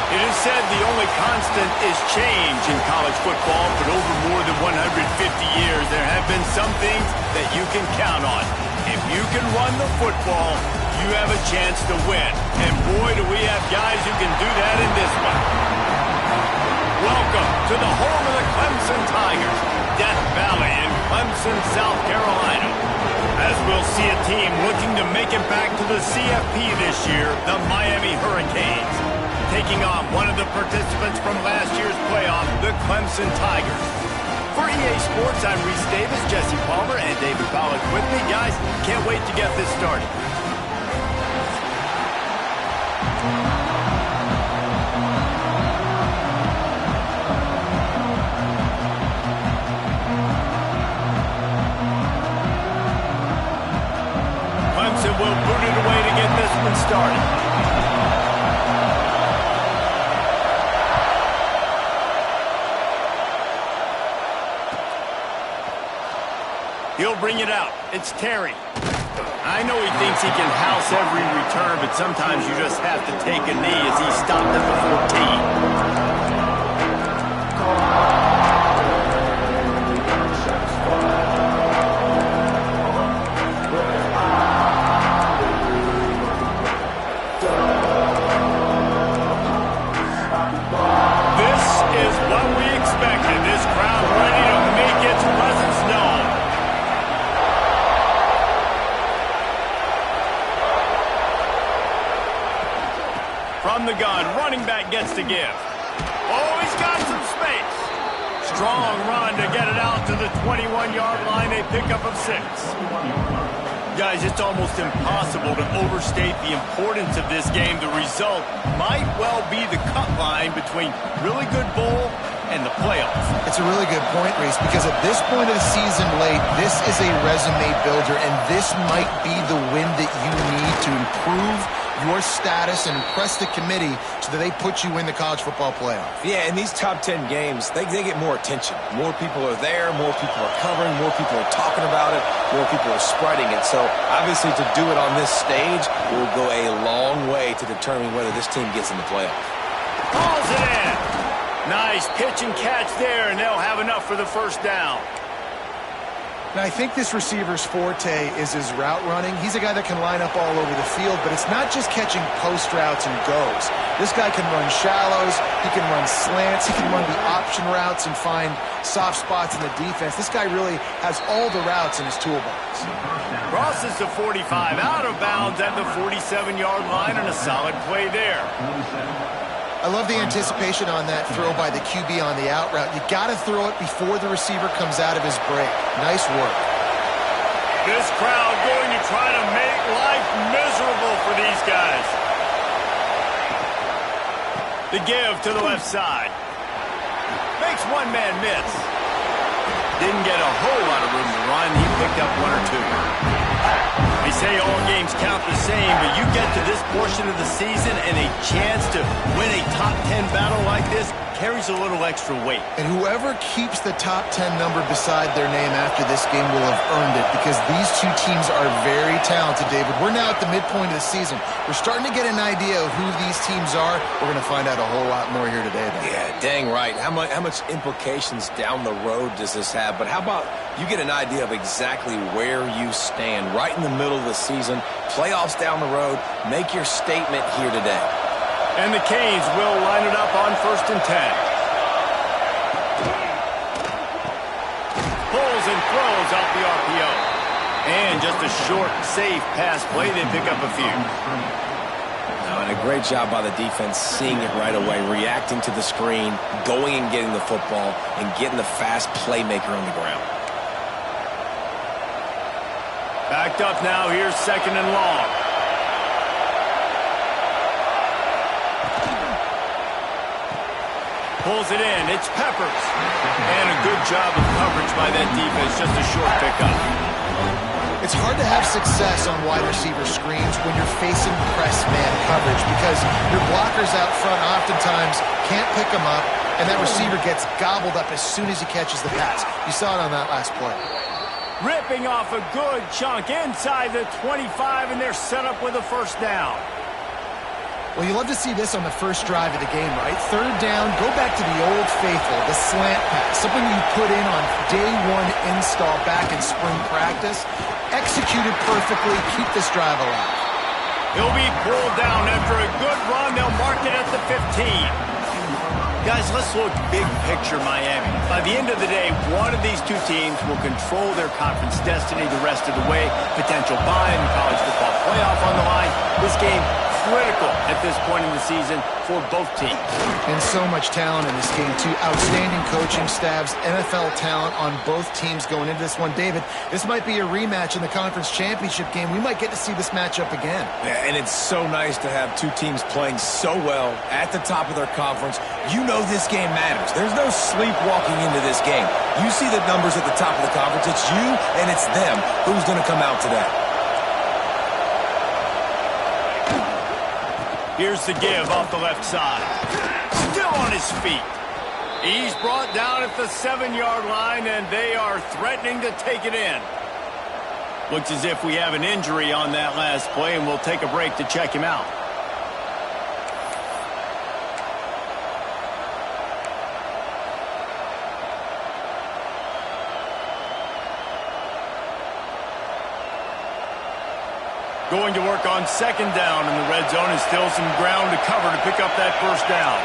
It is said the only constant is change in college football, but over more than 150 years, there have been some things that you can count on. If you can run the football, you have a chance to win. And boy, do we have guys who can do that in this one. Welcome to the home of the Clemson Tigers, Death Valley in Clemson, South Carolina. As we'll see a team looking to make it back to the CFP this year, the Miami Hurricanes, taking on one of the participants from last year's playoff, the Clemson Tigers. For EA Sports, I'm Reese Davis, Jesse Palmer, and David Pollack with me. Guys, can't wait to get this started. Clemson will boot it away to get this one started. He'll bring it out. It's Terry. I know he thinks he can house every return, but sometimes you just have to take a knee as he stopped at the 14. This is what we expected. This crowd ready to make its presence known. From the gun, running back gets to give. Oh, he's got some space. Strong run to get it out to the 21-yard line, a pickup of 6. Guys, it's almost impossible to overstate the importance of this game. The result might well be the cut line between really good bowl and the playoffs. It's a really good point, Reese, because at this point of the season late, this is a resume builder, and this might be the win that you need to improve your status and impress the committee so that they put you in the college football playoff. Yeah, in these top 10 games, they get more attention. More people are there, more people are covering, more people are talking about it, more people are spreading it. So, obviously, to do it on this stage will go a long way to determining whether this team gets in the playoff. Calls it in. Nice pitch and catch there, and they'll have enough for the first down. Now, I think this receiver's forte is his route running. He's a guy that can line up all over the field, but it's not just catching post routes and goes. This guy can run shallows, he can run slants, he can run the option routes and find soft spots in the defense. This guy really has all the routes in his toolbox. Crosses the 45, out of bounds at the 47-yard line, and a solid play there. I love the anticipation on that throw by the QB on the out route. You got to throw it before the receiver comes out of his break. Nice work. This crowd going to try to make life miserable for these guys. The give to the left side. Makes one man miss. Didn't get a whole lot of room to run. He picked up 1 or 2. They say all games count the same, but you get to this portion of the season and a chance to win a top 10 battle like this carries a little extra weight. And whoever keeps the top 10 number beside their name after this game will have earned it, because these two teams are very talented, David. We're now at the midpoint of the season. We're starting to get an idea of who these teams are. We're going to find out a whole lot more here today, though. Yeah, dang right. How much implications down the road does this have? But how about you get an idea of exactly where you stand right in the middle of the season, playoffs down the road, make your statement here today. And the Canes will line it up on 1st and 10. Pulls and throws out the RPO. And just a short, safe pass play. They pick up a few. And a great job by the defense seeing it right away, reacting to the screen, going and getting the football, and getting the fast playmaker on the ground. Backed up now. Here's 2nd and long. Pulls it in. It's Peppers. And a good job of coverage by that defense. Just a short pickup. It's hard to have success on wide receiver screens when you're facing press man coverage, because your blockers out front oftentimes can't pick them up, and that receiver gets gobbled up as soon as he catches the pass. You saw it on that last play. Ripping off a good chunk inside the 25, and they're set up with a first down. Well, you love to see this on the first drive of the game, right? Third down, go back to the old faithful, the slant pass, something you put in on day one install back in spring practice. Executed perfectly, keep this drive alive. He'll be pulled down after a good run. They'll mark it at the 15. Guys, let's look big picture Miami. By the end of the day, one of these two teams will control their conference destiny the rest of the way. Potential bye in the college football playoff on the line. This game critical at this point in the season for both teams. And so much talent in this game, too. Outstanding coaching staffs, NFL talent on both teams going into this one. David, this might be a rematch in the conference championship game. We might get to see this matchup again. Yeah, and it's so nice to have two teams playing so well at the top of their conference. You know this game matters. There's no sleepwalking into this game. You see the numbers at the top of the conference. It's you and it's them. Who's going to come out today? Here's the give off the left side. Still on his feet. He's brought down at the 7-yard line, and they are threatening to take it in. Looks as if we have an injury on that last play, and we'll take a break to check him out. Going to work on second down in the red zone, and still some ground to cover to pick up that first down.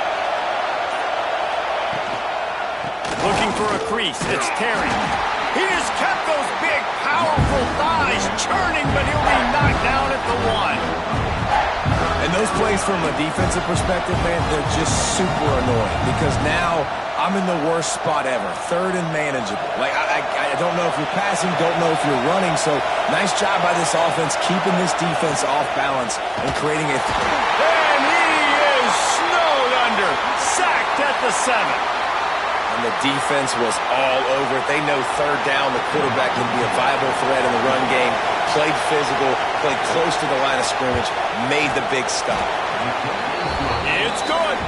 Looking for a crease. It's Terry. He has kept those big, powerful thighs churning, but he'll be knocked down at the 1. And those plays from a defensive perspective, man, they're just super annoying because now I'm in the worst spot ever. Third and manageable. Like, I don't know if you're passing, don't know if you're running. So, nice job by this offense keeping this defense off balance and creating a... And he is snowed under. Sacked at the 7. And the defense was all over it. They know third down, the quarterback can be a viable threat in the run game. Played physical, played close to the line of scrimmage, made the big stop. It's good.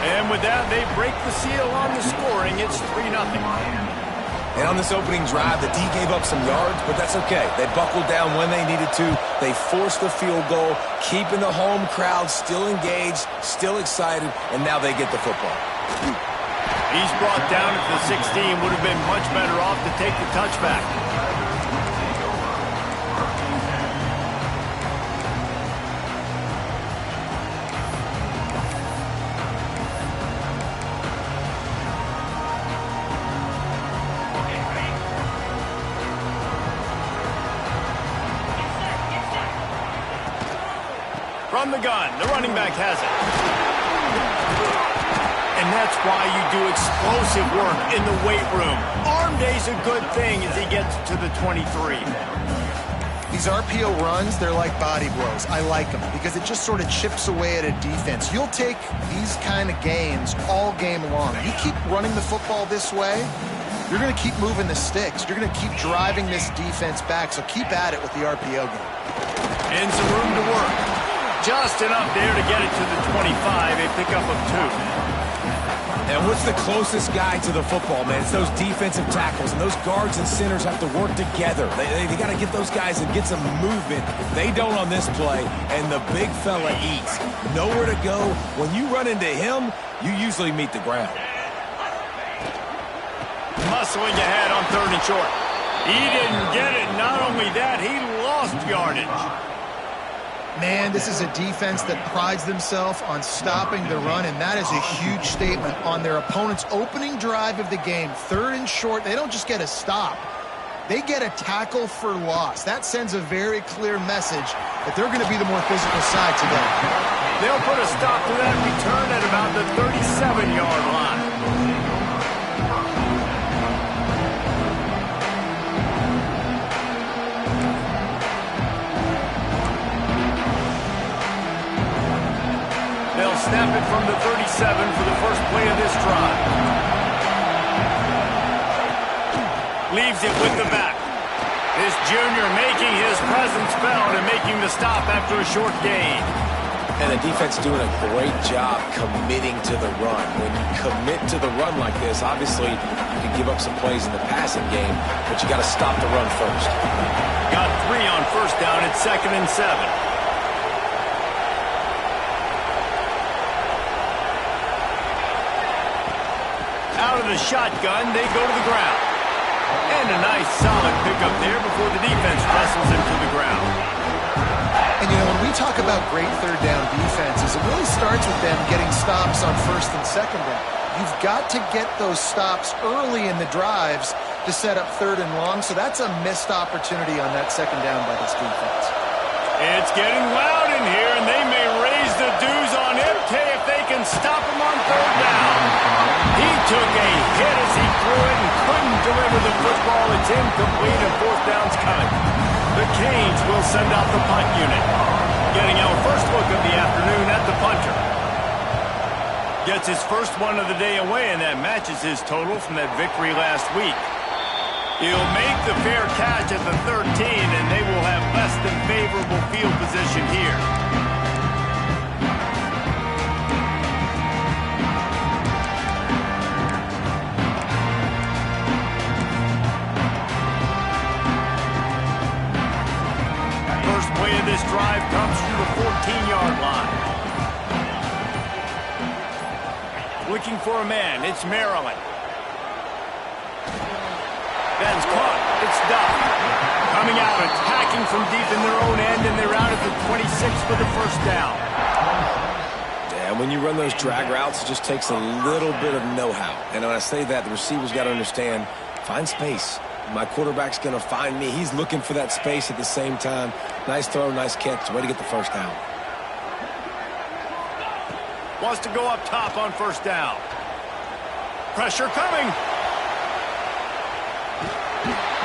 And with that, they break the seal on the scoring. It's 3-0. And on this opening drive, the D gave up some yards, but that's okay. They buckled down when they needed to. They forced the field goal, keeping the home crowd still engaged, still excited, and now they get the football. He's brought down at the 16. Would have been much better off to take the touchback. From the gun, the running back has it. And that's why you do explosive work in the weight room. Arm day's a good thing as he gets to the 23. These RPO runs, they're like body blows. I like them because it just sort of chips away at a defense. You'll take these kind of games all game long. You keep running the football this way, you're going to keep moving the sticks. You're going to keep driving this defense back, so keep at it with the RPO game. And some room to work. Just enough there to get it to the 25, a pickup of 2. And what's the closest guy to the football, man? It's those defensive tackles, and those guards and centers have to work together. They got to get those guys and get some movement. They don't on this play, and the big fella eats. Nowhere to go. When you run into him, you usually meet the ground. Muscling ahead on 3rd and short. He didn't get it. Not only that, he lost yardage. Man, this is a defense that prides themselves on stopping the run, and that is a huge statement on their opponent's opening drive of the game. 3rd and short, they don't just get a stop. They get a tackle for loss. That sends a very clear message that they're going to be the more physical side today. They'll put a stop to that return at about the 37-yard line. They'll snap it from the 37 for the first play of this drive. Leaves it with the back. This junior making his presence felt and making the stop after a short gain. And the defense doing a great job committing to the run. When you commit to the run like this, obviously you can give up some plays in the passing game, but you got to stop the run first. Got 3 on first down at 2nd and 7. of the shotgun. They go to the ground. And a nice solid pickup there before the defense wrestles him to the ground. And, you know, when we talk about great third down defenses, it really starts with them getting stops on first and second down. You've got to get those stops early in the drives to set up third and long, so that's a missed opportunity on that second down by this defense. It's getting loud in here, and they may raise the dues on MK if they can stop him on third down. He took a hit as he threw it and couldn't deliver the football. It's incomplete, and fourth down's coming. The Canes will send out the punt unit. Getting our first look of the afternoon at the punter. Gets his first one of the day away, and that matches his total from that victory last week. He'll make the fair catch at the 13, and they will have less than favorable field position here. First play of this drive comes from the 14-yard line. Looking for a man, it's Maryland. That's caught, it's Duff. Coming out, attacking from deep in their own end, and they're out at the 26 for the first down. Yeah, when you run those drag routes, it just takes a little bit of know-how. And when I say that, the receiver's got to understand, find space. My quarterback's going to find me. He's looking for that space at the same time. Nice throw, nice catch. Way to get the first down. Wants to go up top on first down. Pressure coming.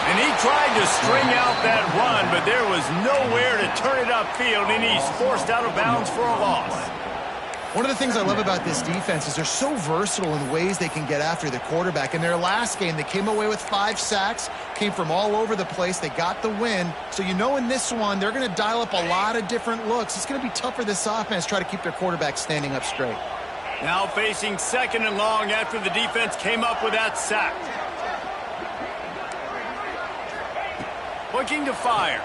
And he tried to string out that run, but there was nowhere to turn it upfield, and he's forced out of bounds for a loss. One of the things I love about this defense is they're so versatile in ways they can get after the quarterback. In their last game, they came away with 5 sacks, came from all over the place. They got the win. So you know in this one, they're going to dial up a lot of different looks. It's going to be tough for this offense to try to keep their quarterback standing up straight. Now facing second and long after the defense came up with that sack. Looking to fire.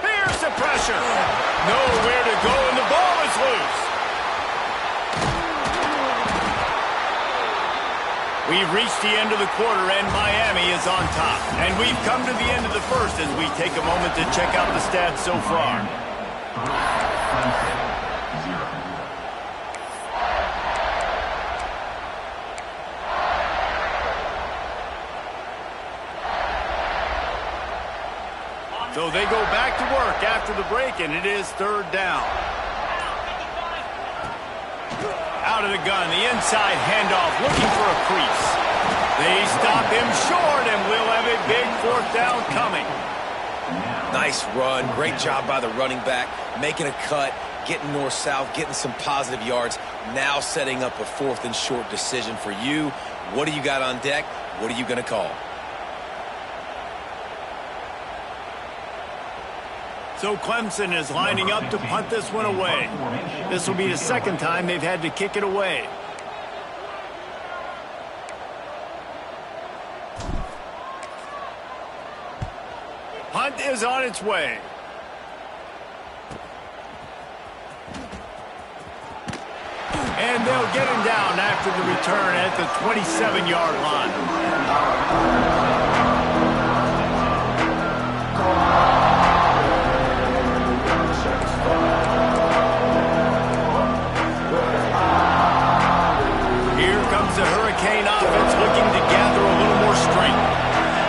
Here's the pressure. Nowhere to go, and the ball is loose. We've reached the end of the quarter, and Miami is on top. And we've come to the end of the first as we take a moment to check out the stats so far. So they go back to work after the break, and it is third down. Out of the gun, the inside handoff, looking for a crease. They stop him short, and we'll have a big fourth down coming. Nice run. Great job by the running back, making a cut, getting north-south, getting some positive yards. Now setting up a fourth and short decision for you. What do you got on deck? What are you going to call? So Clemson is lining up to punt this one away. This will be the second time they've had to kick it away. Punt is on its way. And they'll get him down after the return at the 27-yard line. The Hurricane offense looking to gather a little more strength.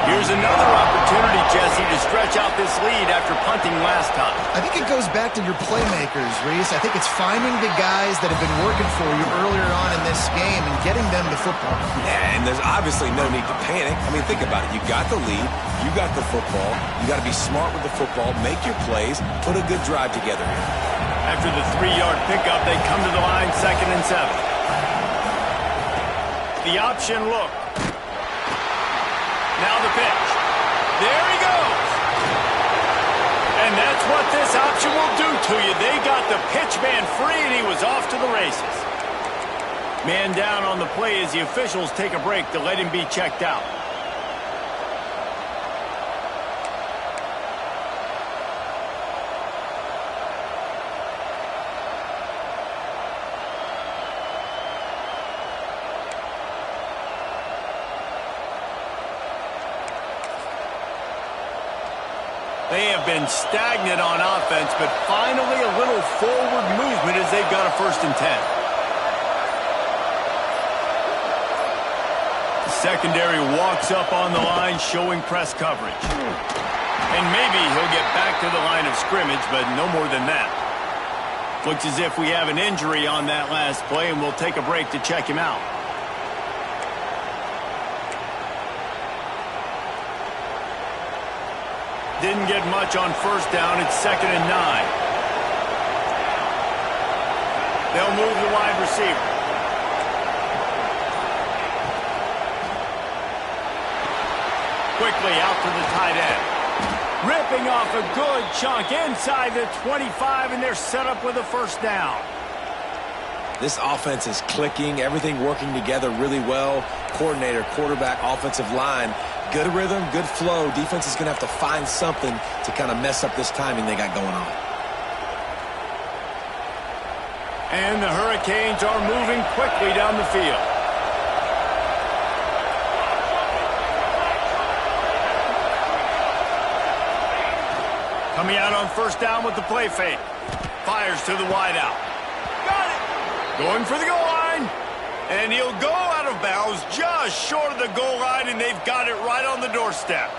Here's another opportunity, Jesse, to stretch out this lead after punting last time. I think it goes back to your playmakers, Reese. I think it's finding the guys that have been working for you earlier on in this game and getting them the football. Yeah, and there's obviously no need to panic. I mean, think about it. You got the lead. You got the football. You got to be smart with the football. Make your plays. Put a good drive together here. After the 3-yard pickup, they come to the line, 2nd and 7. The option look. Now the pitch. There he goes. And that's what this option will do to you. They got the pitch man free, and he was off to the races. Man down on the play as the officials take a break to let him be checked out. They have been stagnant on offense, but finally a little forward movement as they've got a 1st and 10. The secondary walks up on the line, showing press coverage. And maybe he'll get back to the line of scrimmage, but no more than that. Looks as if we have an injury on that last play, and we'll take a break to check him out. Didn't get much on 1st down. It's 2nd and 9. They'll move the wide receiver. Quickly out to the tight end. Ripping off a good chunk inside the 25, and they're set up with a 1st down. This offense is clicking, everything working together really well. Coordinator, quarterback, offensive line. Good rhythm, good flow. Defense is going to have to find something to kind of mess up this timing they got going on. And the Hurricanes are moving quickly down the field. Coming out on 1st down with the play fake. Fires to the wideout. Got it! Going for the goal line. And he'll go out of bounds just short of the goal line, and they've got it right on the doorstep.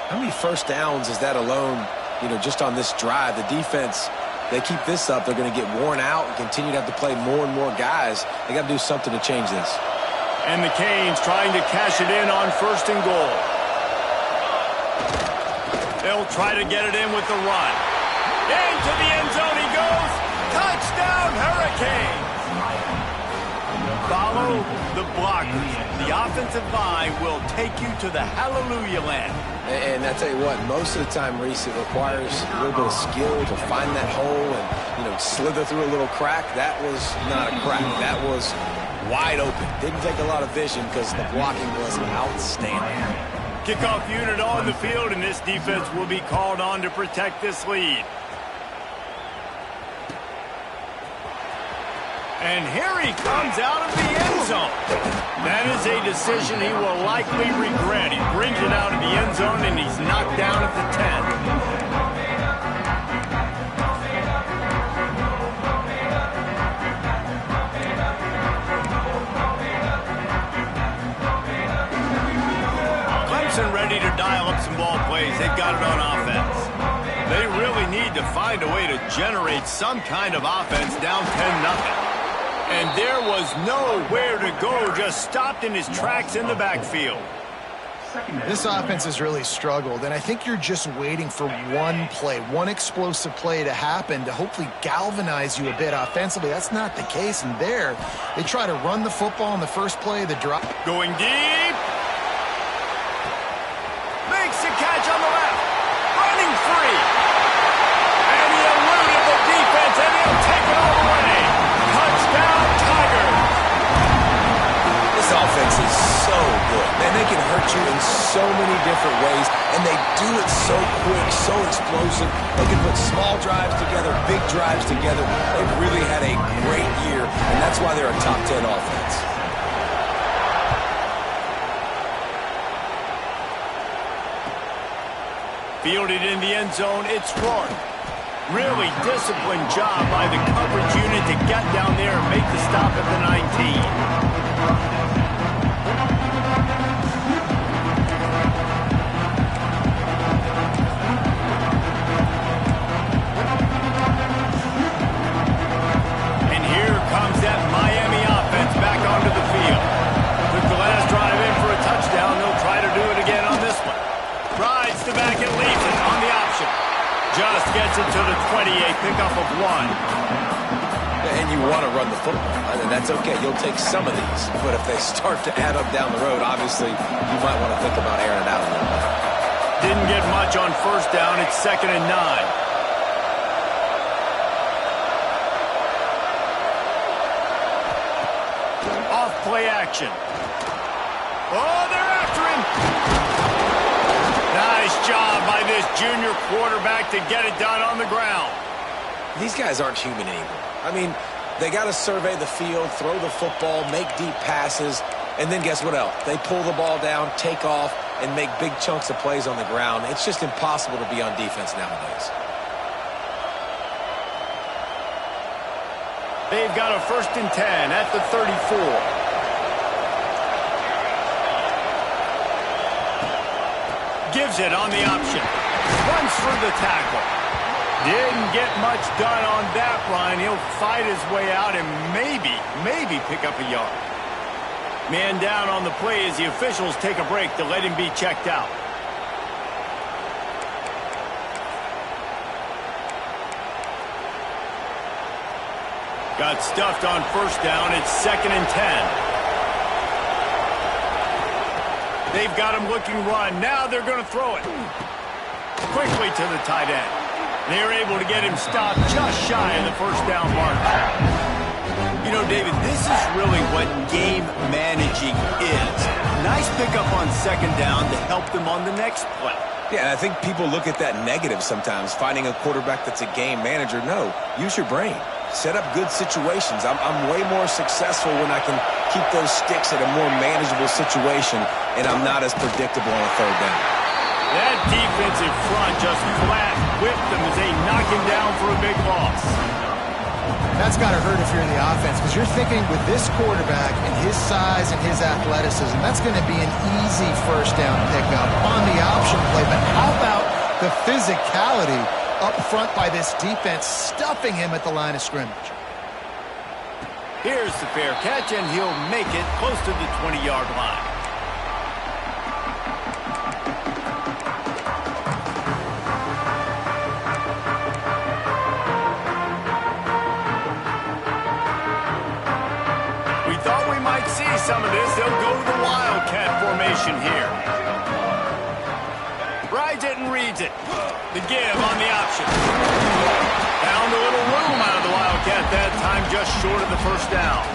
How many 1st downs is that alone, just on this drive? The defense, they keep this up, they're going to get worn out and continue to have to play more and more guys. They got to do something to change this. And the Canes trying to cash it in on 1st and goal. They'll try to get it in with the run. Into the end zone he goes. Touchdown, Hurricanes! Follow the blockers. The offensive line will take you to the hallelujah land. And I tell you what, most of the time, Reese, it requires a little bit of skill to find that hole and, slither through a little crack. That was not a crack. That was wide open. Didn't take a lot of vision because the blocking was outstanding. Kickoff unit on the field, and this defense will be called on to protect this lead. And here he comes out of the end zone. That is a decision he will likely regret. He brings it out of the end zone, and he's knocked down at the 10. Clemson ready to dial up some ball plays. They've got it on offense. They really need to find a way to generate some kind of offense down 10-0. And there was nowhere to go, just stopped in his tracks in the backfield. This offense has really struggled, and I think you're just waiting for one play, one explosive play to happen to hopefully galvanize you a bit offensively. That's not the case, and there, they try to run the football in the first play, the drop. Going deep. Makes the catch on the left. Running free. And he eluded the defense, and he'll take it all the way. Touchdown, Tigers. This offense is so good. Man, they can hurt you in so many different ways, and they do it so quick, so explosive. They can put small drives together, big drives together. They've really had a great year, and that's why they're a top 10 offense. Fielded in the end zone, it's Rourke. Really disciplined job by the coverage unit to get down there and make the stop at the 19. And here comes that Miami offense back onto the field. Took the last drive in for a touchdown. They'll try to do it again on this one. Rides to back and leaves it on the option. Just gets it to the 20, a pickup of 1. And you want to run the football. And that's okay. You'll take some of these. But if they start to add up down the road, obviously, you might want to think about airing it out a little bit. Didn't get much on 1st down. It's 2nd and 9. Off play action. Oh, they're after him. Nice job by this junior quarterback to get it done on the ground. These guys aren't human anymore. I mean, they got to survey the field, throw the football, make deep passes, and then guess what else? They pull the ball down, take off, and make big chunks of plays on the ground. It's just impossible to be on defense nowadays. They've got a 1st and 10 at the 34. Gives it on the option. Runs through the tackle. Didn't get much done on that run. He'll fight his way out and maybe pick up a yard. Man down on the play as the officials take a break to let him be checked out. Got stuffed on 1st down. It's 2nd and 10. They've got him looking run. Now they're going to throw it. Quickly to the tight end. They're able to get him stopped just shy of the 1st down mark. You know, David, this is really what game managing is. Nice pickup on 2nd down to help them on the next play. Yeah, and I think people look at that negative sometimes, finding a quarterback that's a game manager. No, use your brain. Set up good situations. I'm way more successful when I can keep those sticks at a more manageable situation, and I'm not as predictable on a 3rd down. That defensive front just flat whipped them as they knock him down for a big loss. That's got to hurt if you're in the offense, because you're thinking with this quarterback and his size and his athleticism, that's going to be an easy 1st down pickup on the option play. But how about the physicality up front by this defense, stuffing him at the line of scrimmage? Here's the fair catch, and he'll make it close to the 20-yard line. We thought we might see some of this. They'll go to the Wildcat formation here. Rides it and reads it. The give on the option. Found a little room out of the Wildcat that time, just short of the 1st down.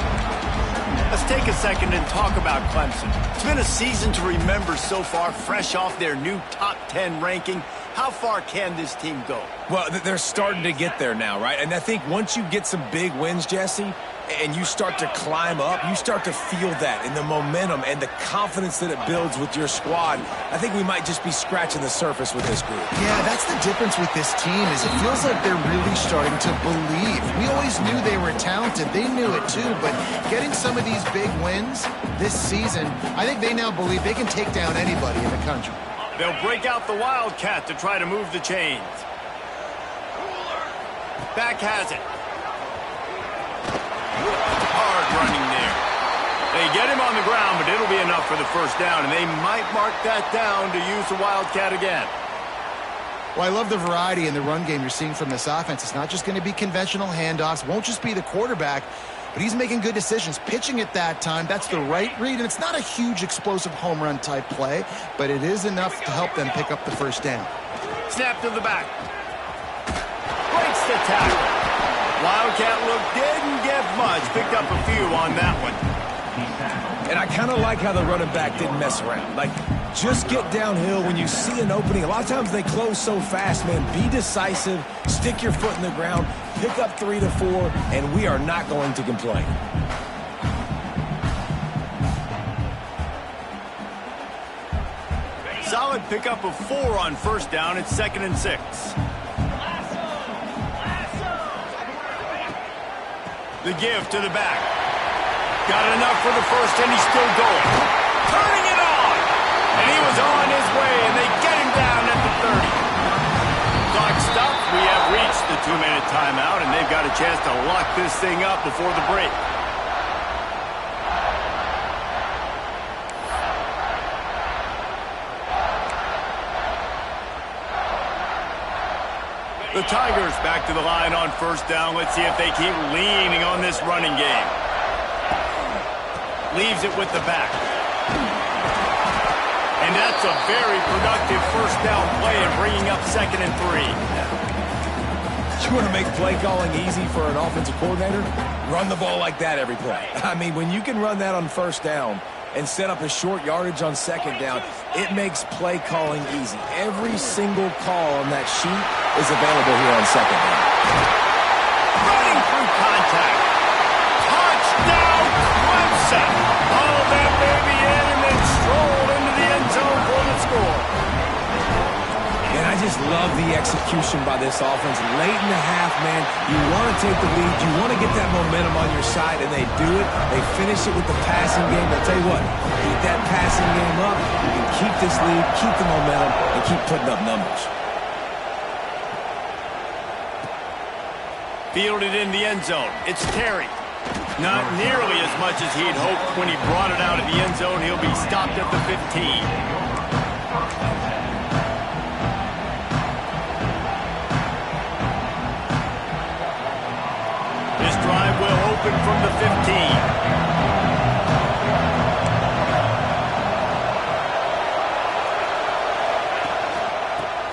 Let's take a second and talk about Clemson. It's been a season to remember so far, fresh off their new top 10 ranking. How far can this team go? Well, they're starting to get there now, right? And I think once you get some big wins, Jesse, and you start to climb up, you start to feel that in the momentum and the confidence that it builds with your squad. I think we might just be scratching the surface with this group. Yeah, that's the difference with this team, is it feels like they're really starting to believe. We always knew they were talented. They knew it too, but getting some of these big wins this season, I think they now believe they can take down anybody in the country. They'll break out the Wildcat to try to move the chains. Back has it. Hard running there. They get him on the ground, but it'll be enough for the 1st down, and they might mark that down to use the Wildcat again. Well, I love the variety in the run game you're seeing from this offense. It's not just going to be conventional handoffs. Won't just be the quarterback, but he's making good decisions. Pitching at that time, that's the right read, and it's not a huge explosive home run type play, but it is enough to help them pick up the 1st down. Snap to the back. Breaks the tackle. Wildcat look didn't get much. Picked up a few on that one. And I kind of like how the running back didn't mess around. Like, just get downhill when you see an opening. A lot of times they close so fast, man. Be decisive. Stick your foot in the ground. Pick up 3 to 4, and we are not going to complain. Solid pickup of 4 on 1st down. It's 2nd and 6. The give to the back. Got enough for the 1st, and he's still going. Turning it on! And he was on his way, and they get him down at the 30. Clock stopped. We have reached the 2-minute timeout, and they've got a chance to lock this thing up before the break. The Tigers back to the line on 1st down. Let's see if they keep leaning on this running game. Leaves it with the back. And that's a very productive 1st down play and bringing up 2nd and 3. You want to make play calling easy for an offensive coordinator? Run the ball like that every play. I mean, when you can run that on 1st down and set up a short yardage on 2nd down, it makes play calling easy. Every single call on that sheet is available here on 2nd down. Running through contact. Touchdown, Clemson. Hauled that baby in and then strolled into the end zone for the love the execution by this offense. Late in the half, man, you want to take the lead. You want to get that momentum on your side, and they do it. They finish it with the passing game. I'll tell you what, keep that passing game up. You can keep this lead, keep the momentum, and keep putting up numbers. Fielded in the end zone. It's Terry. Not nearly as much as he'd hoped when he brought it out of the end zone. He'll be stopped at the 15. This drive will open from the 15.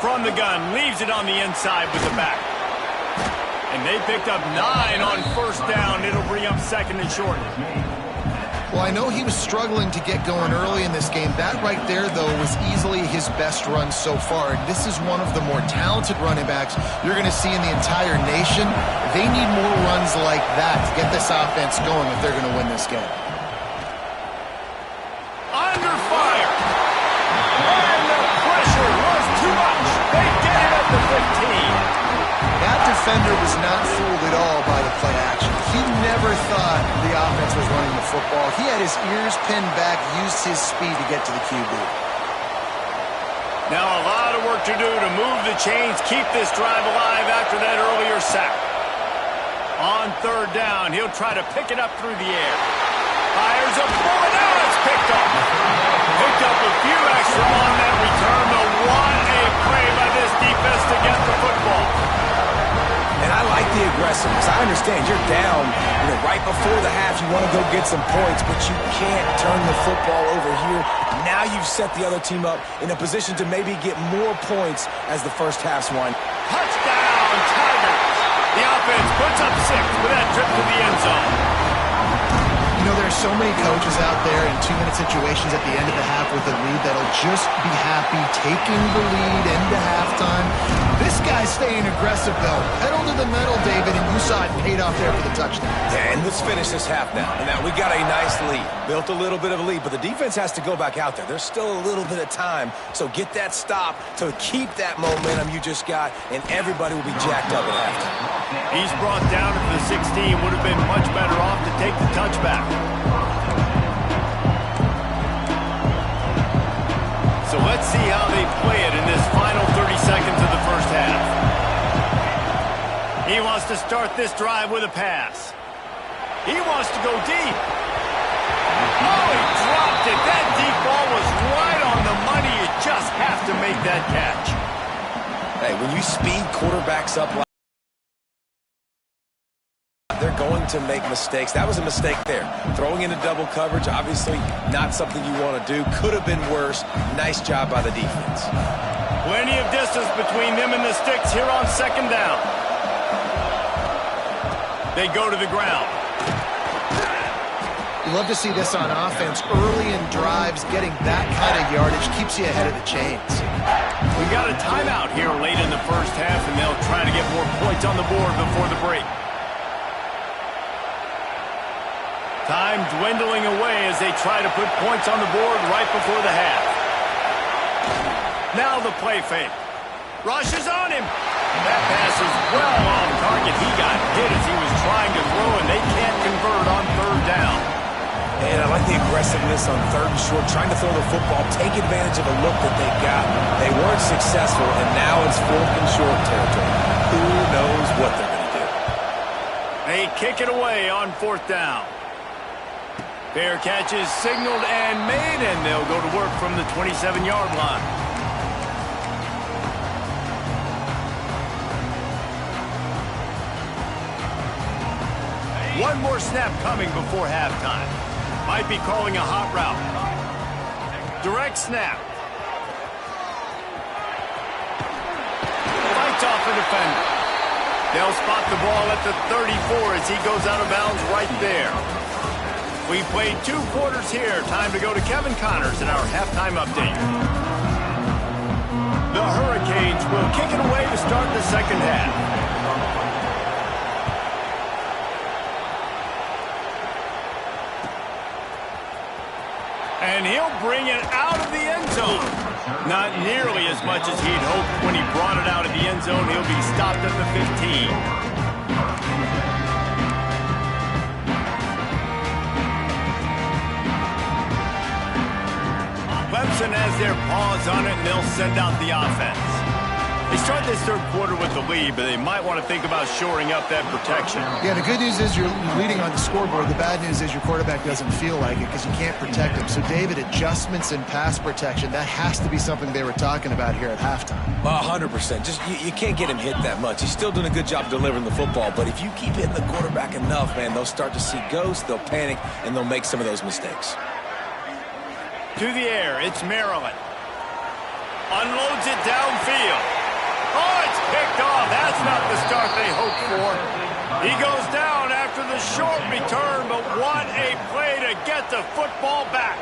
From the gun, leaves it on the inside with the back. And they picked up 9 on first down. It'll bring up second and short. Well, I know he was struggling to get going early in this game. That right there, though, was easily his best run so far. And this is one of the more talented running backs you're going to see in the entire nation. They need more runs like that to get this offense going if they're going to win this game. Under fire. And the pressure was too much. They get it at the 15. That defender was not fooled at all by the play action. He never thought the offense was running the football. He had his ears pinned back, used his speed to get to the QB. Now a lot of work to do to move the chains, keep this drive alive after that earlier sack. On third down, he'll try to pick it up through the air. Fires a bullet. Now it's picked up. Picked up a few extra on that return, but what a play by this defense to get the football. And I like the aggressiveness. I understand you're down, right before the half. You want to go get some points, but you can't turn the football over here. Now you've set the other team up in a position to maybe get more points as the first half's won. Touchdown, Tigers. The offense puts up 6 with that trip to the end zone. You know, there's so many coaches out there in 2-minute situations at the end of the half with a lead that'll just be happy taking the lead into halftime. This guy's staying aggressive, though. Pedal to the metal, David, and you saw it paid off there for the touchdown. And let's finish this half now. Now, we got a nice lead. Built a little bit of a lead, but the defense has to go back out there. There's still a little bit of time, so get that stop to keep that momentum you just got, and everybody will be jacked up at halftime. He's brought down to the 16. Would have been much better off to take the touchback. So let's see how they play it in this final 30 seconds of the first half. He wants to start this drive with a pass. He wants to go deep. Oh, he dropped it. That deep ball was right on the money. You just have to make that catch. Hey, when you speed quarterbacks up like they're going to make mistakes. That was a mistake there. Throwing into double coverage, obviously not something you want to do. Could have been worse. Nice job by the defense. Plenty of distance between them and the sticks here on second down. They go to the ground. You love to see this on offense. Early in drives, getting that kind of yardage keeps you ahead of the chains. We've got a timeout here late in the first half, and they'll try to get more points on the board before the break. Time dwindling away as they try to put points on the board right before the half. Now the play fake. Rush is on him. That pass is well off target. He got hit as he was trying to throw, and they can't convert on third down. And I like the aggressiveness on third and short, trying to throw the football, take advantage of a look that they got. They weren't successful, and now it's fourth and short territory. Who knows what they're going to do? They kick it away on fourth down. Fair catch is signaled and made, and they'll go to work from the 27-yard line. One more snap coming before halftime. Might be calling a hot route. Direct snap. Fights off the defender. They'll spot the ball at the 34 as he goes out of bounds right there. We played 2 quarters here. Time to go to Kevin Connors in our halftime update. The Hurricanes will kick it away to start the second half. And he'll bring it out of the end zone. Not nearly as much as he'd hoped when he brought it out of the end zone. He'll be stopped at the 15. Clemson has their paws on it, and they'll send out the offense. They start this third quarter with the lead, but they might want to think about shoring up that protection. Yeah, the good news is you're leading on the scoreboard. The bad news is your quarterback doesn't feel like it because you can't protect him. So, David, adjustments in pass protection, that has to be something they were talking about here at halftime. 100%. Just you can't get him hit that much. He's still doing a good job delivering the football, but if you keep hitting the quarterback enough, man, they'll start to see ghosts, they'll panic, and they'll make some of those mistakes. To the air, it's Maryland. Unloads it downfield. Oh, it's picked off. That's not the start they hoped for. He goes down after the short return, but what a play to get the football back.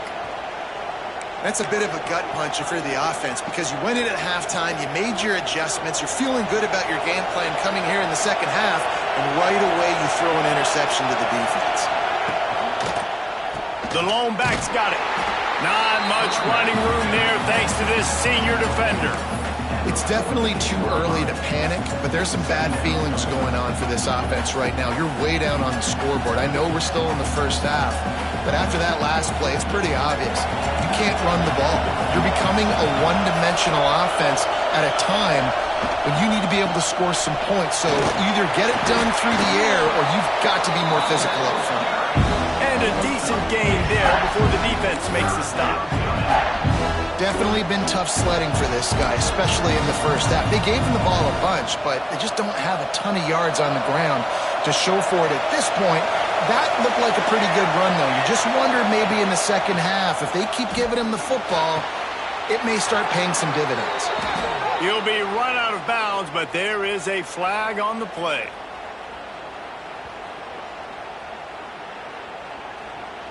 That's a bit of a gut punch if you're the offense because you went in at halftime, you made your adjustments, you're feeling good about your game plan coming here in the second half, and right away you throw an interception to the defense. The lone back's got it. Not much running room there thanks to this senior defender. It's definitely too early to panic, but there's some bad feelings going on for this offense right now. You're way down on the scoreboard. I know we're still in the first half, but after that last play, it's pretty obvious. You can't run the ball. You're becoming a one-dimensional offense at a time when you need to be able to score some points. So either get it done through the air or you've got to be more physical up front. And a decent gain there before the defense makes the stop. Definitely been tough sledding for this guy, especially in the first half. They gave him the ball a bunch, but they just don't have a ton of yards on the ground to show for it at this point. That looked like a pretty good run, though. You just wonder maybe in the second half, if they keep giving him the football, it may start paying some dividends. He'll be run out of bounds, but there is a flag on the play.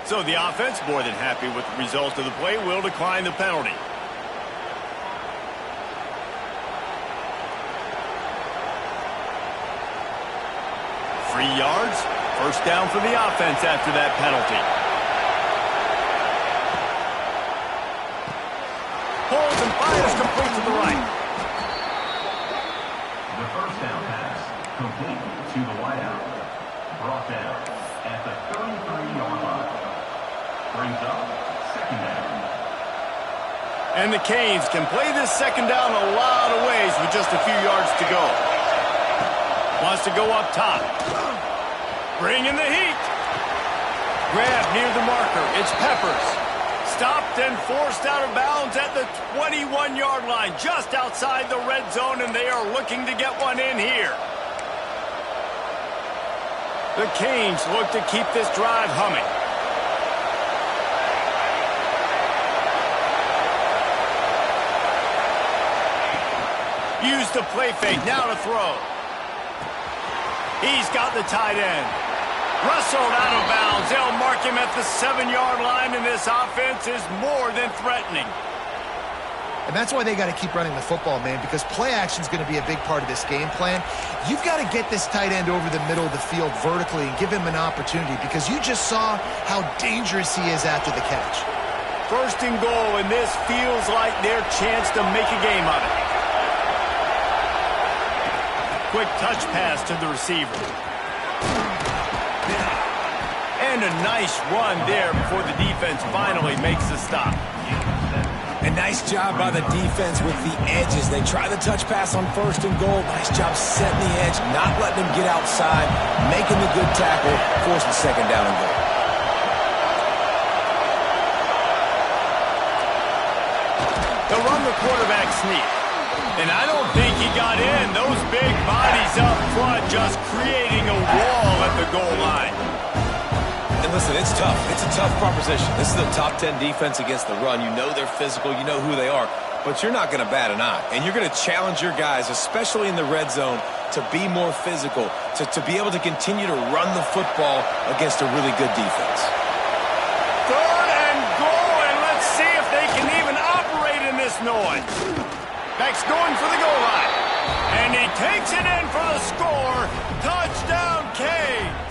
So the offense, more than happy with the result of the play, will decline the penalty. Free yards, first down for the offense after that penalty. Holds and fires complete to the right. The first down pass, complete to the wideout. Brought down at the 33-yard line. Brings up second down. And the Canes can play this second down a lot of ways with just a few yards to go. Wants to go up top. Bring in the heat. Grab near the marker. It's Peppers. Stopped and forced out of bounds at the 21-yard line, just outside the red zone, and they are looking to get one in here. The Canes look to keep this drive humming. Use the play fake, now to throw. He's got the tight end. Rustled out of bounds. They'll mark him at the 7-yard line, and this offense is more than threatening. And that's why they got to keep running the football, man, because play action is going to be a big part of this game plan. You've got to get this tight end over the middle of the field vertically and give him an opportunity because you just saw how dangerous he is after the catch. First and goal, and this feels like their chance to make a game of it. Quick touch pass to the receiver. And a nice run there before the defense finally makes the stop. A nice job by the defense with the edges. They try the touch pass on first and goal. Nice job setting the edge, not letting them get outside, making the good tackle, forcing second down and goal. They'll run the quarterback sneak. And I don't think he got in. Those big bodies up front just creating a wall at the goal line. And listen, it's tough. It's a tough proposition. This is a top 10 defense against the run. You know they're physical. You know who they are. But you're not going to bat an eye. And you're going to challenge your guys, especially in the red zone, to be more physical, to be able to continue to run the football against a really good defense. Third and goal, and let's see if they can even operate in this noise. Beck's going for the goal line. And he takes it in for the score. Touchdown, Canes.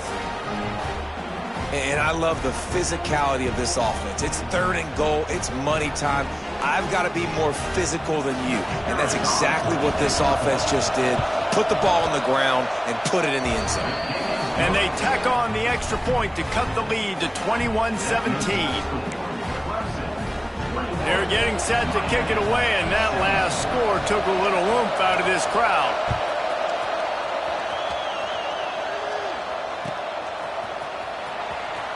And I love the physicality of this offense. It's 3rd and goal. It's money time. I've got to be more physical than you. And that's exactly what this offense just did. Put the ball on the ground and put it in the end zone. And they tack on the extra point to cut the lead to 21-17. They're getting set to kick it away, and that last score took a little oomph out of this crowd.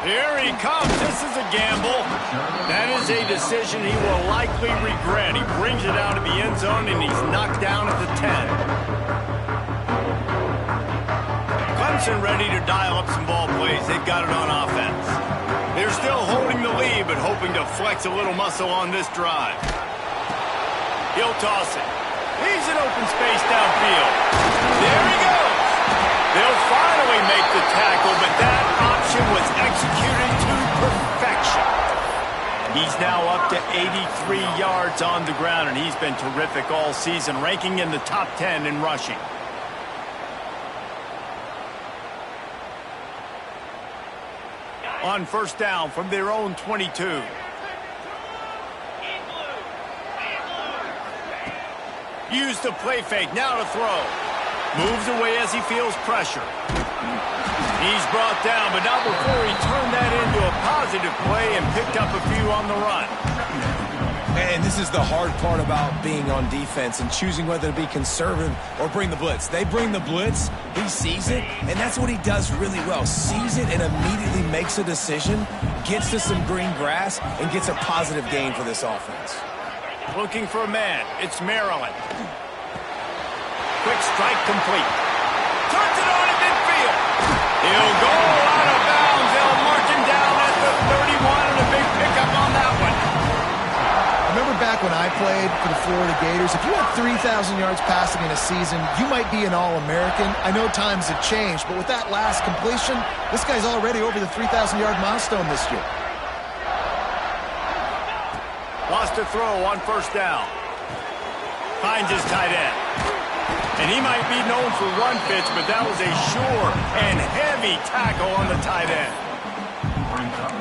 Here he comes. This is a gamble. That is a decision he will likely regret. He brings it out of the end zone, and he's knocked down at the 10. Clemson ready to dial up some ball plays. They've got it on offense. They're still holding the lead, but hoping to flex a little muscle on this drive. He'll toss it. He's in open space downfield. There he goes. They'll finally make the tackle, but that option was executed to perfection. He's now up to 83 yards on the ground, and he's been terrific all season, ranking in the top 10 in rushing. On first down from their own 22. Use the play fake, now to throw. Moves away as he feels pressure. He's brought down, but not before he turned that into a positive play and picked up a few on the run. And this is the hard part about being on defense and choosing whether to be conservative or bring the blitz. They bring the blitz, he sees it, and that's what he does really well. Sees it and immediately makes a decision, gets to some green grass, and gets a positive gain for this offense. Looking for a man. It's Maryland. Quick strike complete. Turns it on in midfield. He'll go out of bounds. They'll mark him down at the 31, and a big pickup on that one. Remember back when I played for the Florida Gators, if you had 3,000 yards passing in a season, you might be an All-American. I know times have changed, but with that last completion, this guy's already over the 3,000-yard milestone this year. Lost a throw on first down. Finds his tight end. And he might be known for run fits, but that was a sure and heavy tackle on the tight end.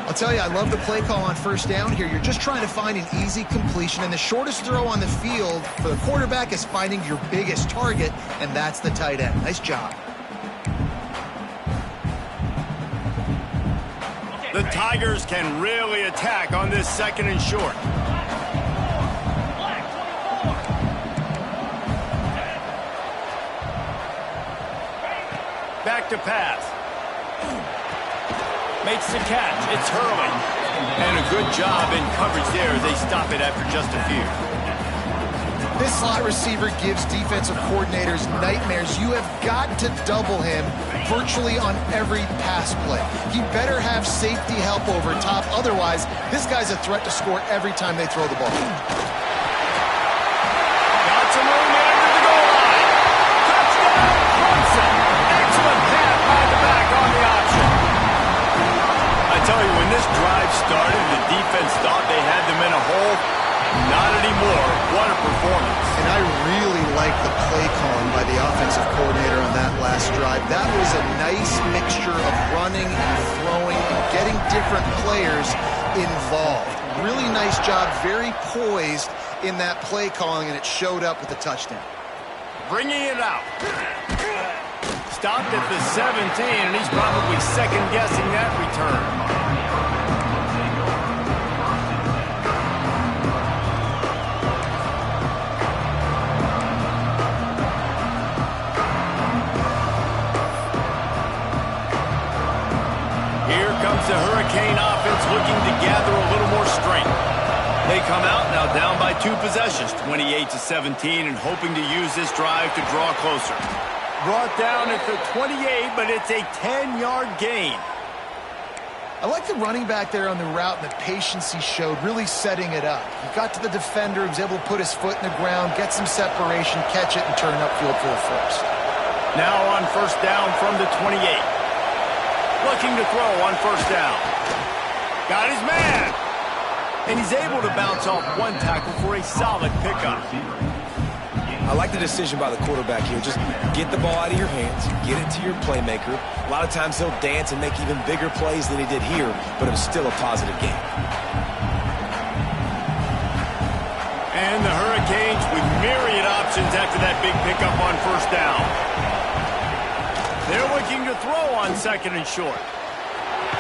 I'll tell you, I love the play call on first down here. You're just trying to find an easy completion, and the shortest throw on the field for the quarterback is finding your biggest target, and that's the tight end. Nice job. The Tigers can really attack on this 2nd and short. Back to pass. Makes the catch. It's Hurley. And a good job in coverage there. They stop it after just a few. This slot receiver gives defensive coordinators nightmares. You have got to double him virtually on every pass play. He better have safety help over top. Otherwise, this guy's a threat to score every time they throw the ball. Got some room under the goal line. Touchdown, Clemson. Excellent pass by the back on the option. I tell you, when this drive started, the defense thought they had them in a hole. Not anymore. What a performance. And I really like the play calling by the offensive coordinator on that last drive. That was a nice mixture of running and throwing and getting different players involved. Really nice job, very poised in that play calling, and it showed up with the touchdown. Bringing it out. Stopped at the 17, and he's probably second-guessing that return. Here comes the Hurricane offense looking to gather a little more strength. They come out now down by 2 possessions, 28-17, and hoping to use this drive to draw closer. Brought down at the 28, but it's a 10-yard gain. I like the running back there on the route and the patience he showed, really setting it up. He got to the defender, he was able to put his foot in the ground, get some separation, catch it, and turn upfield for the first. Now on first down from the 28. Looking to throw on first down. Got his man. And he's able to bounce off one tackle for a solid pickup. I like the decision by the quarterback here. Just get the ball out of your hands, get it to your playmaker. A lot of times he'll dance and make even bigger plays than he did here, but it was still a positive game. And the Hurricanes with myriad options after that big pickup on first down. They're looking to throw on second and short.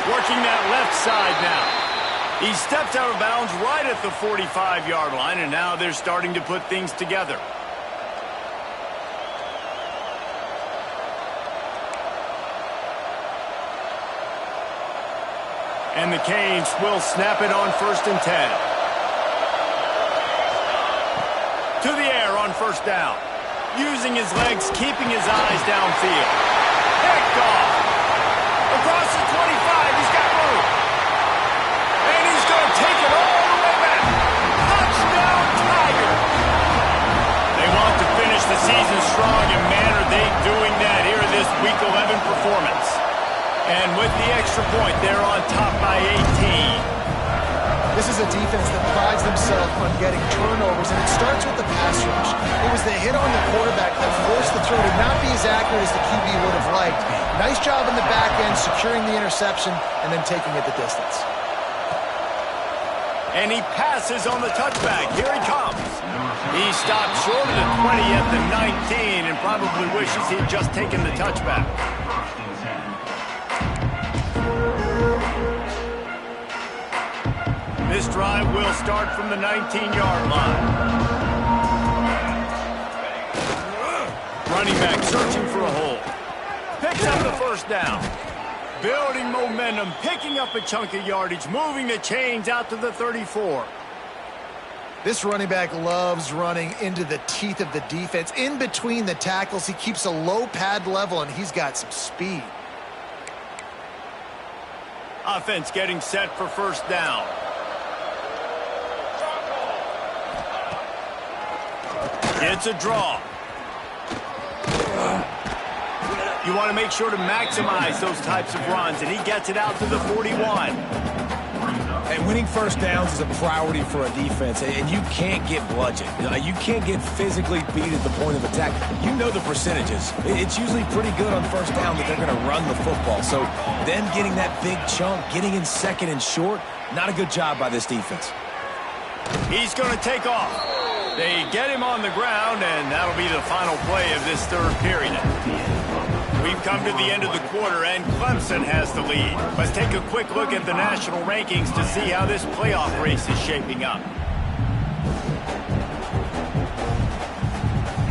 Working that left side now. He stepped out of bounds right at the 45-yard line, and now they're starting to put things together. And the Canes will snap it on 1st and 10. To the air on first down. Using his legs, keeping his eyes downfield. Picked off. Across the 25, he's got room. And he's going to take it all the way back. Touchdown, Tiger. They want to finish the season strong, and man, are they doing that here in this Week 11 performance. And with the extra point, they're on top by 18. This is a defense that prides themselves on getting turnovers, and it starts with the pass rush. It was the hit on the quarterback that forced the throw to not be as accurate as the QB would have liked. Nice job in the back end, securing the interception, and then taking it the distance. And he passes on the touchback. Here he comes. He stopped short of the 20 at the 19 and probably wishes he'd just taken the touchback. This drive will start from the 19-yard line. Running back searching for a hole. Picks up the first down. Building momentum, picking up a chunk of yardage, moving the chains out to the 34. This running back loves running into the teeth of the defense. In between the tackles, he keeps a low pad level, and he's got some speed. Offense getting set for first down. It's a draw. You want to make sure to maximize those types of runs, and he gets it out to the 41. And winning first downs is a priority for a defense, and you can't get bludgeoned. You can't get physically beat at the point of attack. You know the percentages. It's usually pretty good on first down that they're going to run the football. So then getting that big chunk, getting in second and short, not a good job by this defense. He's going to take off. They get him on the ground, and that'll be the final play of this third period. We've come to the end of the quarter, and Clemson has the lead. Let's take a quick look at the national rankings to see how this playoff race is shaping up.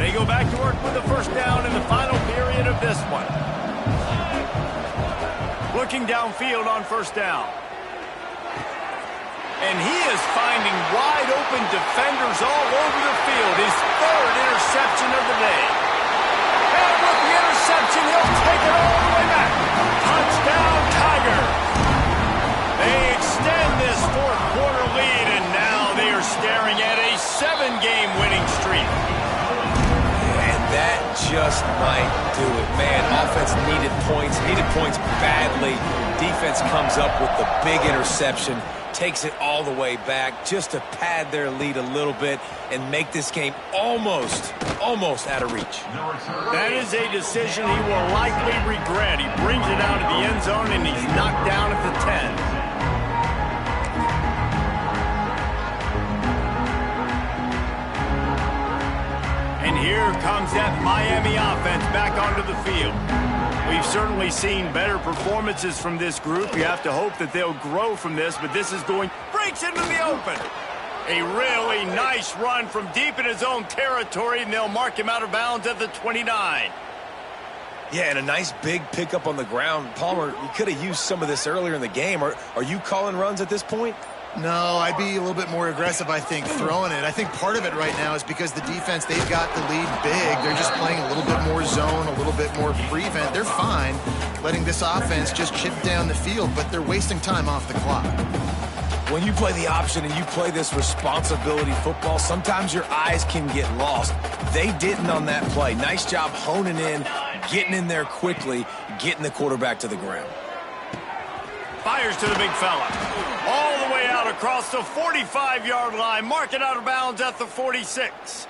They go back to work with the first down in the final period of this one. Looking downfield on first down. And he is finding wide-open defenders all over the field. His third interception of the day. And with the interception, he'll take it all the way back. Touchdown, Tiger. They extend this fourth-quarter lead, and now they are staring at a 7-game winning streak. And that just might do it. Man, offense needed points badly. Defense comes up with the big interception. Takes it all the way back just to pad their lead a little bit and make this game almost out of reach. That is a decision he will likely regret. He brings it out of the end zone, and he's knocked down at the 10. And here comes that Miami offense back onto the field. We've certainly seen better performances from this group. You have to hope that they'll grow from this, but this is going... Breaks into the open. A really nice run from deep in his own territory, and they'll mark him out of bounds at the 29. Yeah, and a nice big pickup on the ground. Palmer, you could have used some of this earlier in the game. Are you calling runs at this point? No, I'd be a little bit more aggressive, I think, throwing it. I think part of it right now is because the defense, they've got the lead big. They're just playing a little bit more zone, a little bit more prevent. They're fine letting this offense just chip down the field, but they're wasting time off the clock. When you play the option and you play this responsibility football, sometimes your eyes can get lost. They didn't on that play. Nice job honing in, getting in there quickly, getting the quarterback to the ground. Fires to the big fella. All the way out across the 45-yard line. Mark it out of bounds at the 46.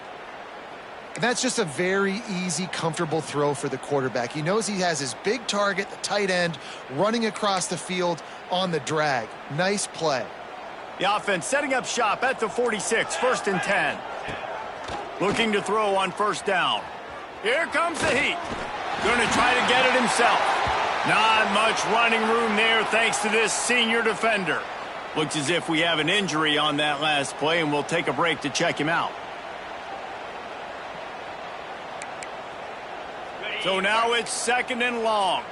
And that's just a very easy, comfortable throw for the quarterback. He knows he has his big target, the tight end, running across the field on the drag. Nice play. The offense setting up shop at the 46, 1st and 10. Looking to throw on 1st down. Here comes the heat. Going to try to get it himself. Not much running room there thanks to this senior defender. Looks as if we have an injury on that last play, and we'll take a break to check him out. So now it's 2nd and long.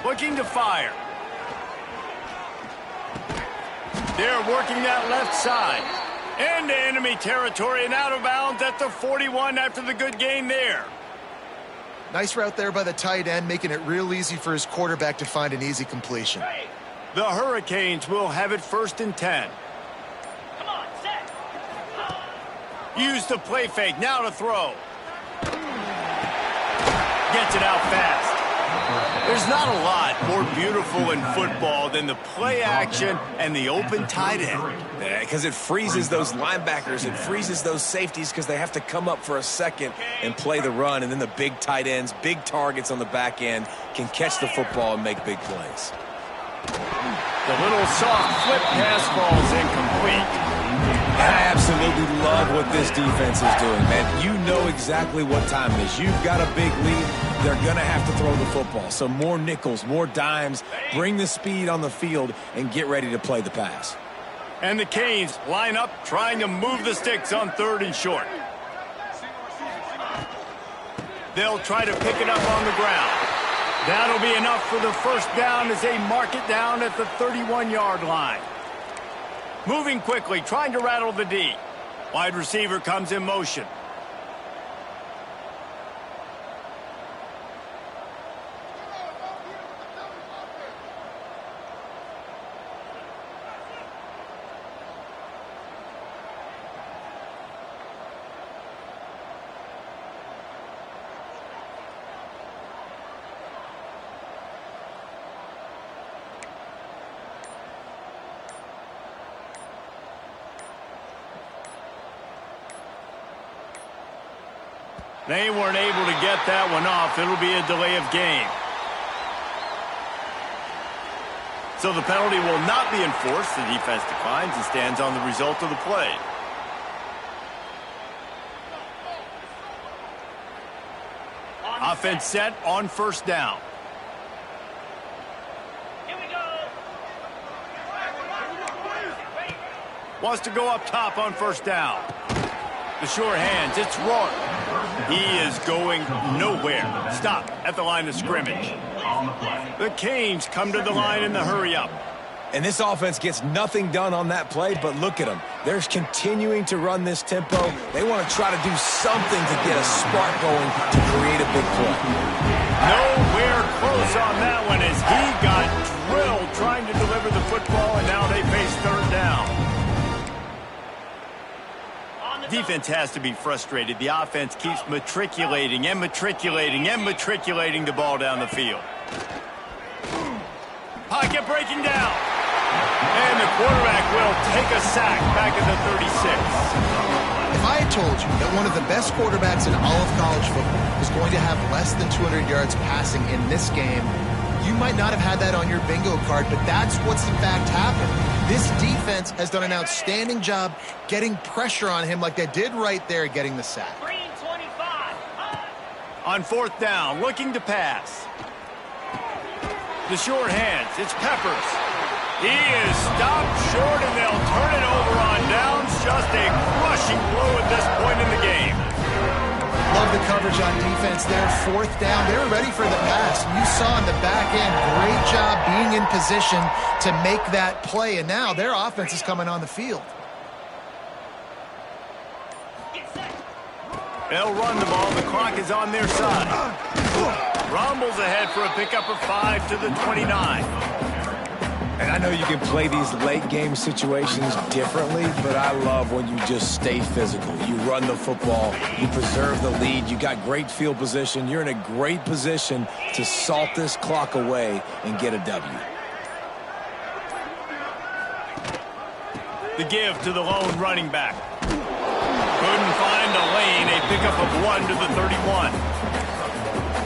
Looking to fire. They're working that left side. Into enemy territory and out of bounds at the 41 after the good gain there. Nice route there by the tight end, making it real easy for his quarterback to find an easy completion. The Hurricanes will have it 1st and 10. Use the play fake, now to throw. Gets it out fast. There's not a lot more beautiful in football than the play action and the open tight end. Yeah, because it freezes those linebackers. It freezes those safeties because they have to come up for a second and play the run. And then the big tight ends, big targets on the back end can catch the football and make big plays. The little soft flip pass falls incomplete. I absolutely love what this defense is doing, man. You know exactly what time it is. You've got a big lead. They're going to have to throw the football. So more nickels, more dimes, bring the speed on the field, and get ready to play the pass. And the Canes line up trying to move the sticks on 3rd and short. They'll try to pick it up on the ground. That'll be enough for the 1st down as they mark it down at the 31-yard line. Moving quickly, trying to rattle the D. Wide receiver comes in motion. They weren't able to get that one off. It'll be a delay of game. So the penalty will not be enforced. The defense declines and stands on the result of the play. Offense set on 1st down. Wants to go up top on 1st down. The short hands, it's Rourke. He is going nowhere. Stop at the line of scrimmage. The Canes come to the line in the hurry-up. And this offense gets nothing done on that play, but look at them. They're continuing to run this tempo. They want to try to do something to get a spark going to create a big play. Nowhere close on that one as he got drilled trying to deliver the football, and now they face 3rd down. Defense has to be frustrated. The offense keeps matriculating and matriculating and matriculating the ball down the field. Pocket breaking down. And the quarterback will take a sack back at the 36. If I had told you that one of the best quarterbacks in all of college football was going to have less than 200 yards passing in this game, you might not have had that on your bingo card, but that's what's in fact happened. This defense has done an outstanding job getting pressure on him like they did right there, getting the sack. On 4th down, looking to pass. The short hands, it's Peppers. He is stopped short, and they'll turn it over on downs. Just a crushing blow at this point in the game. Love the coverage on defense there. 4th down. They were ready for the pass. You saw in the back end, great job being in position to make that play. And now their offense is coming on the field. They'll run the ball. The clock is on their side. Rumbles ahead for a pickup of 5 to the 29. And I know you can play these late game situations differently, but I love when you just stay physical. You run the football, you preserve the lead, you got great field position, you're in a great position to salt this clock away and get a W. The give to the lone running back. Couldn't find a lane. A pickup of 1 to the 31.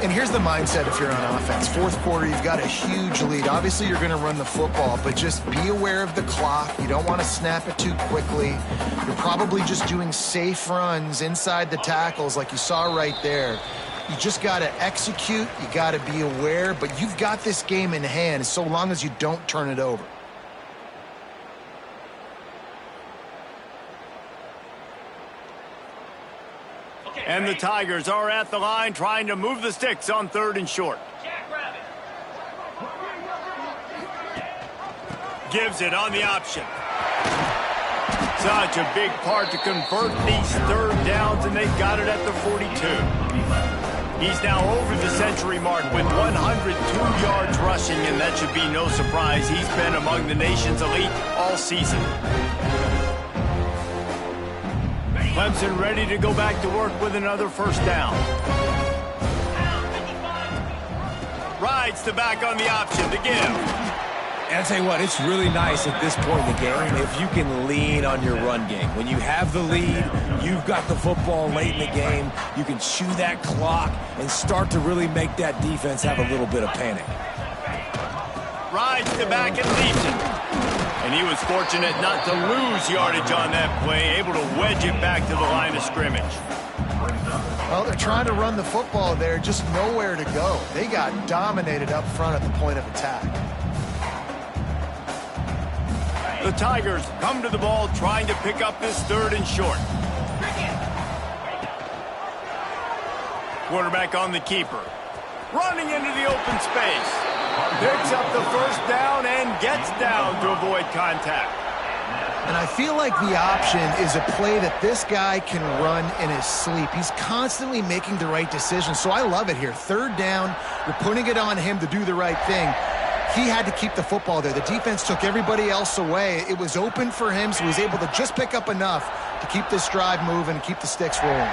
And here's the mindset if you're on offense. Fourth quarter, you've got a huge lead. Obviously, you're going to run the football, but just be aware of the clock. You don't want to snap it too quickly. You're probably just doing safe runs inside the tackles like you saw right there. You just got to execute. You got to be aware, but you've got this game in hand so long as you don't turn it over. And the Tigers are at the line trying to move the sticks on 3rd and short. Gives it on the option. Such a big part to convert these 3rd downs, and they've got it at the 42. He's now over the century mark with 102 yards rushing, and that should be no surprise. He's been among the nation's elite all season. Clemson ready to go back to work with another 1st down. Rides the back on the option to give. And I'll tell you what, it's really nice at this point in the game if you can lean on your run game. When you have the lead, you've got the football late in the game, you can chew that clock and start to really make that defense have a little bit of panic. Rides the back and leaves it. And he was fortunate not to lose yardage on that play, able to wedge it back to the line of scrimmage. Well, they're trying to run the football there, just nowhere to go. They got dominated up front at the point of attack. The Tigers come to the ball trying to pick up this 3rd and short. Quarterback on the keeper. Running into the open space. Picks up the 1st down and gets down to avoid contact. And I feel like the option is a play that this guy can run in his sleep. He's constantly making the right decision, so I love it here. 3rd down, you're putting it on him to do the right thing. He had to keep the football there. The defense took everybody else away. It was open for him, so he was able to just pick up enough to keep this drive moving and keep the sticks rolling.